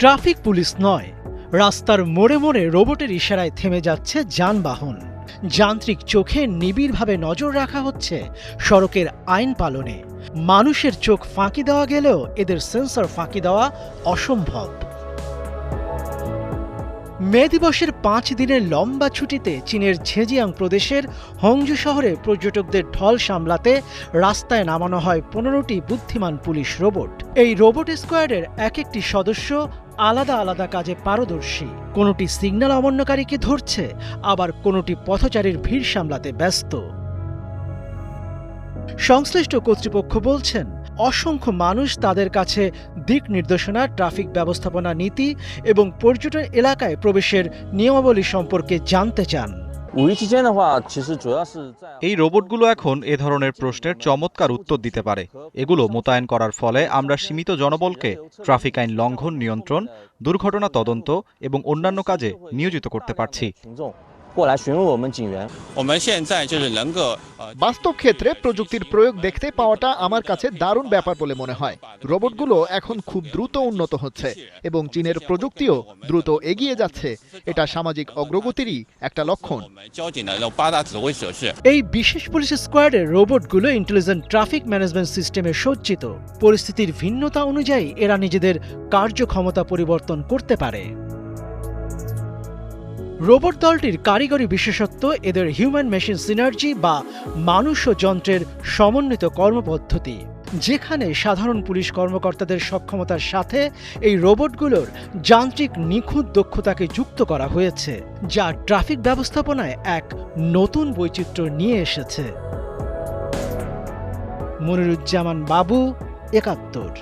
Traffic police নয়, রাস্তার মোড়ে মোড়ে রোবটের ইশারায় থেমে যাচ্ছে যানবাহন। যান্ত্রিক চোখে নিবিড়ভাবে নজর রাখা হচ্ছে সড়কের আইন পালনে। মানুষের চোখ ফাঁকি দেওয়া গেলেও এদের সেন্সর ফাঁকি দেওয়া অসম্ভব। মে দিবসের 5 দিনের লম্বা ছুটিতে চীনের ঝেজিয়াং প্রদেশের হংজু শহরে পর্যটকদের ঢল সামলাতে রাস্তায় নামানো হয় 15টি বুদ্ধিমান পুলিশ রোবট। এই রোবট স্কোয়াডের এক একটি সদস্য আলাদা আলাদা কাজে পারদর্শী। কোনোটি সিগন্যাল অমান্যকারীকে ধরছে, আবার কোনোটি পথচারীর ভিড় সামলাতে ব্যস্ত। সংশ্লিষ্ট কর্তৃপক্ষ বলছেন, অসংখ্য মানুষ তাদের কাছে দিক নির্দেশনা, ট্রাফিক ব্যবস্থাপনা নীতি এবং পর্যটন এলাকায় প্রবেশের নিয়মাবলী সম্পর্কে জানতে চান। এই রোবটগুলো এখন এ ধরনের প্রশ্নের চমৎকার উত্তর দিতে পারে। এগুলো মোতায়েন করার ফলে আমরা সীমিত জনবলকে ট্রাফিক আইন লঙ্ঘন নিয়ন্ত্রণ, দুর্ঘটনা তদন্ত এবং অন্যান্য কাজে নিয়োজিত করতে পারছি। বাস্তব ক্ষেত্রে প্রযুক্তির প্রয়োগ দেখতে পাওয়াটা আমার কাছে দারুণ ব্যাপার বলে মনে হয়। রোবটগুলো এখন খুব দ্রুত উন্নত হচ্ছে এবং চীনের প্রযুক্তিও দ্রুত এগিয়ে যাচ্ছে। এটা সামাজিক অগ্রগতিরই একটা লক্ষণ। এই বিশেষ পুলিশ স্কোয়াডের রোবটগুলো ইন্টেলিজেন্ট ট্রাফিক ম্যানেজমেন্ট সিস্টেমে সজ্জিত। পরিস্থিতির ভিন্নতা অনুযায়ী এরা নিজেদের কার্যক্ষমতা পরিবর্তন করতে পারে। রোবট দলটির কারিগরি বিশেষত্ব এদের হিউম্যান মেশিন সিনার্জি বা মানুষ ও যন্ত্রের সমন্বিত কর্মপদ্ধতি, যেখানে সাধারণ পুলিশ কর্মকর্তাদের সক্ষমতার সাথে এই রোবটগুলোর যান্ত্রিক নিখুঁত দক্ষতাকে যুক্ত করা হয়েছে, যা ট্রাফিক ব্যবস্থাপনায় এক নতুন বৈচিত্র্য নিয়ে এসেছে। মনিরুজ্জামান বাবু, ৭১।